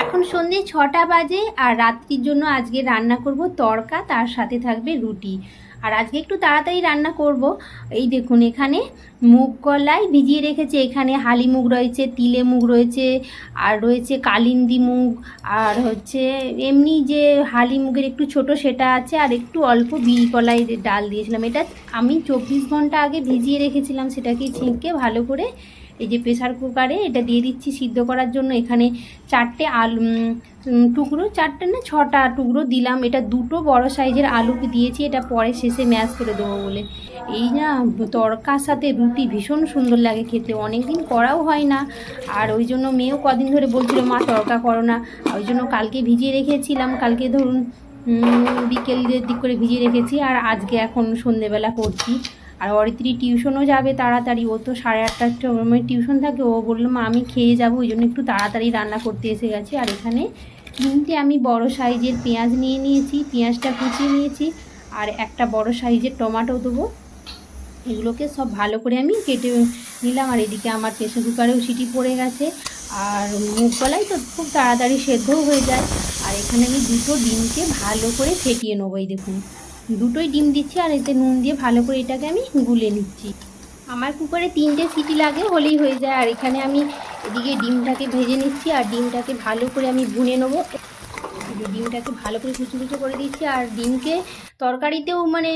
এখন সন্ধ্যে 6টা বাজে আর রাত্রির জন্য আজকে রান্না করব তড়কা, তার সাথে থাকবে রুটি। আর আজকে একটু তাড়াতাড়ি রান্না করব। এই দেখুন এখানে মুগ কলাই ভিজিয়ে রেখেছে, এখানে হালি মুগ রয়েছে, তিলে মুগ রয়েছে, আর রয়েছে কালিন্দি মুগ, আর হচ্ছে এমনি যে হালি মুগের একটু ছোট সেটা আছে, আর একটু অল্প বিরি কলাই ডাল দিয়েছিলাম। এটা আমি 24 ঘন্টা আগে ভিজিয়ে রেখেছিলাম, সেটাকে ছেঁকে ভালো করে এই যে প্রেসার কুকারে এটা দিয়ে দিচ্ছি সিদ্ধ করার জন্য। এখানে 4টে আলু টুকরো, 4টে না 6টা টুকরো দিলাম। এটা 2টো বড় সাইজের আলুকে দিয়েছি, এটা পরে শেষে ম্যাশ করে দেবো বলে। এই না তড়কার সাথে রুটি ভীষণ সুন্দর লাগে খেতে, অনেক দিন করাও হয় না। আর ওই জন্য মেয়েও কদিন ধরে বলছিল মা তড়কা করো না, ওই জন্য কালকে ভিজিয়ে রেখেছিলাম। কালকে ধরুন বিকেলের দিক করে ভিজিয়ে রেখেছি, আর আজকে এখন সন্ধেবেলা করছি। আর অরিত্রী টিউশনও যাবে তাড়াতাড়ি, ও তো 8:30টার সময় টিউশন থাকে। ও বললো মা আমি খেয়ে যাবো, ওই জন্য একটু তাড়াতাড়ি রান্না করতে এসে গেছি। আর এখানে 3টে আমি বড় সাইজের পেঁয়াজ নিয়ে নিয়েছি, পেঁয়াজটা কুচিয়ে নিয়েছি, আর একটা বড় সাইজের টমেটো দেবো। এগুলোকে সব ভালো করে আমি কেটে নিলাম। আর এদিকে আমার প্রেসার কুকারেও সিটি পড়ে গেছে, আর মুগ কলাই তো খুব তাড়াতাড়ি সেদ্ধও হয়ে যায়। আর এখানে আমি 2টো ডিমকে ভালো করে ফেটিয়ে নেবো। এই দেখুন 2টোই ডিম দিচ্ছি, আর এতে নুন দিয়ে ভালো করে এটাকে আমি গুলে নিচ্ছি। আমার কুকারে 3টে সিটি লাগে, হলেই হয়ে যায়। আর এখানে আমি এদিকে ডিমটাকে ভেজে নিচ্ছি, আর ডিমটাকে ভালো করে আমি ভুনে নেবো। ডিমটাকে ভালো করে কুচু কুচু করে দিচ্ছি। আর ডিমকে তরকারিতেও মানে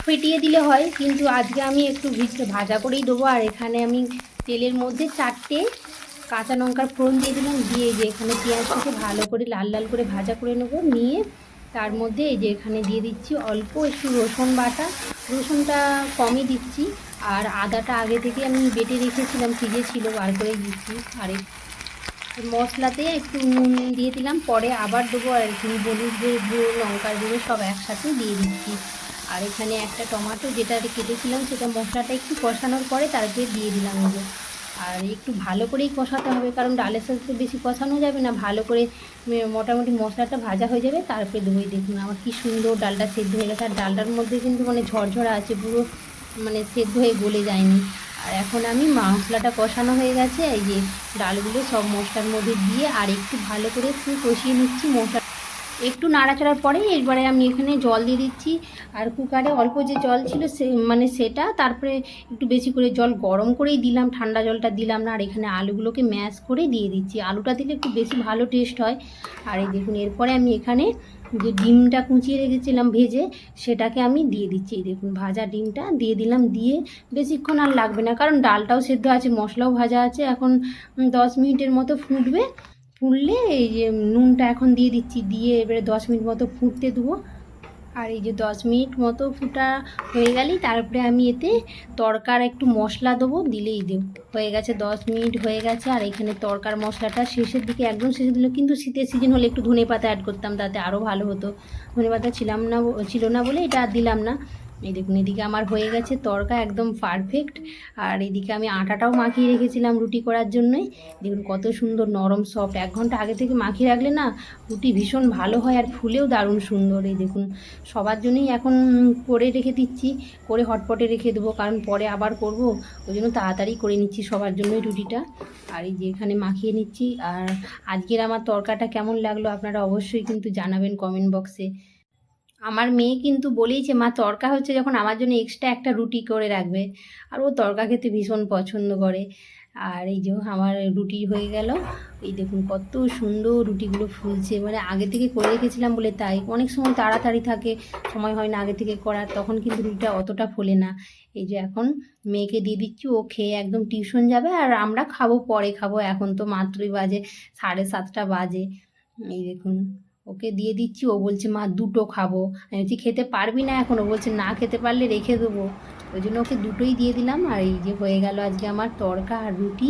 ফেটিয়ে দিলে হয়, কিন্তু আজকে আমি একটু ভাজা করেই দেবো। আর এখানে আমি তেলের মধ্যে 4টে কাঁচা লঙ্কার ফোড়ন দিয়ে দিলাম, দিয়ে যে এখানে পেঁয়াজটাকে ভালো করে লাল লাল করে ভাজা করে নেবো। নিয়ে তার মধ্যে এই যে এখানে দিয়ে দিচ্ছি অল্প একটু রসুন বাটা, রসুনটা কমই দিচ্ছি। আর আদাটা আগে থেকে আমি বেটে রেখেছিলাম, ফ্রিজে ছিল, বার করে দিচ্ছি। আর মশলাতে একটু নুন দিয়ে দিলাম, পরে আবার দেবো। আর এখানে হলুদের গুঁড়ো, লঙ্কার গুঁড়ো সব একসাথে দিয়ে দিচ্ছি। আর এখানে একটা টমেটো যেটা কেটেছিলাম সেটা মশলাটা একটু কষানোর পরে তারপরে দিয়ে দিলাম। আর একটু ভালো করেই কষাতে হবে, কারণ ডালের সাথে বেশি কষানো যাবে না। ভালো করে মোটামুটি মশলাটা ভাজা হয়ে যাবে, তারপরে দেবো। দেখুন আমার কি সুন্দর ডালটা সেদ্ধ হয়ে গেছে। আর ডালটার মধ্যে কিন্তু মানে ঝরঝরা আছে, পুরো মানে সেদ্ধ হয়ে গলে যায়নি। আর এখন আমি মশলাটা কষানো হয়ে গেছে, এই যে ডালগুলো সব মশলার মধ্যে দিয়ে আর একটু ভালো করে একটু কষিয়ে নিচ্ছি। মশলা একটু নাড়াচাড়ার পরে এরপরে আমি এখানে জল দিয়ে দিচ্ছি। আর কুকারে অল্প যে জল ছিল সেটা তারপরে একটু বেশি করে জল গরম করেই দিলাম, ঠান্ডা জলটা দিলাম না। আর এখানে আলুগুলোকে ম্যাশ করে দিয়ে দিচ্ছি, আলুটা দিলে একটু বেশি ভালো টেস্ট হয়। আর এই দেখুন এরপরে আমি এখানে যে ডিমটা কুচিয়ে রেখেছিলাম ভেজে, সেটাকে আমি দিয়ে দিচ্ছি। এই দেখুন ভাজা ডিমটা দিয়ে দিলাম, দিয়ে বেশিক্ষণ আর লাগবে না, কারণ ডালটাও সেদ্ধ আছে, মশলাও ভাজা আছে। এখন 10 মিনিটের মতো ফুটবে, ফুটলে এই যে নুনটা এখন দিয়ে দিচ্ছি, দিয়ে এবারে 10 মিনিট মতো ফুটতে দেবো। আর এই যে 10 মিনিট মতো ফুটা হয়ে গেলেই তারপরে আমি এতে তড়কার একটু মশলা দেবো, দিলেই দেব হয়ে গেছে। 10 মিনিট হয়ে গেছে। আর এখানে তড়কার মশলাটা শেষের দিকে একদম শেষে দিল, কিন্তু শীতের সিজন হলে একটু ধনেপাতা অ্যাড করতাম, তাতে আরও ভালো হতো। ধনেপাতা ছিল না বলে এটা আর দিলাম না। এই দেখুন এদিকে আমার হয়ে গেছে তড়কা একদম পারফেক্ট। আর এদিকে আমি আটাটাও মাখিয়ে রেখেছিলাম রুটি করার জন্যই। দেখুন কত সুন্দর নরম সফট, 1 ঘন্টা আগে থেকে মাখিয়ে রাখলে না রুটি ভীষণ ভালো হয়, আর ফুলেও দারুণ সুন্দর। এই দেখুন সবার জন্যই এখন করে রেখে দিচ্ছি, করে হটপটে রেখে দেবো, কারণ পরে আবার করব, ওই জন্য তাড়াতাড়ি করে নিচ্ছি সবার জন্যই রুটিটা। আর এই যে এখানে মাখিয়ে নিচ্ছি। আর আজকের আমার তড়কাটা কেমন লাগলো আপনারা অবশ্যই কিন্তু জানাবেন কমেন্ট বক্সে। আমার মেয়ে কিন্তু বলেইছে মা তড়কা হচ্ছে যখন আমার জন্য এক্সট্রা একটা রুটি করে রাখবে, আর ও তড়কা খেতে ভীষণ পছন্দ করে। আর এই যে আমার রুটি হয়ে গেল, এই দেখুন কত সুন্দর রুটিগুলো ফুলছে, মানে আগে থেকে করে রেখেছিলাম বলে তাই। অনেক সময় তাড়াতাড়ি থাকে, সময় হয় না আগে থেকে করার, তখন কিন্তু রুটিটা অতটা ফোলে না। এই যে এখন মেয়েকে দিয়ে দিচ্ছি, ও খেয়ে একদম টিউশন যাবে, আর আমরা খাবো পরে খাবো, এখন তো মাত্রই বাজে 7:30 বাজে। এই দেখুন ওকে দিয়ে দিচ্ছি, ও বলছে মা 2টো খাবো। আমি বলছি খেতে পারবি না এখন, ও বলছে না খেতে পারলে রেখে দেবো, ওই জন্য ওকে 2টোই দিয়ে দিলাম। আর এই যে হয়ে গেল আজকে আমার তড়কা আর রুটি।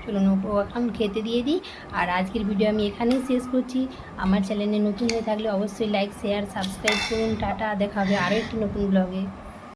চলুন ওকে এখন খেতে দিয়ে দিই। আর আজকের ভিডিও আমি এখানেই শেষ করছি। আমার চ্যানেলে নতুন হয়ে থাকলে অবশ্যই লাইক, শেয়ার, সাবস্ক্রাইব করুন। টাটা, দেখা হবে আরও একটি নতুন ব্লগে।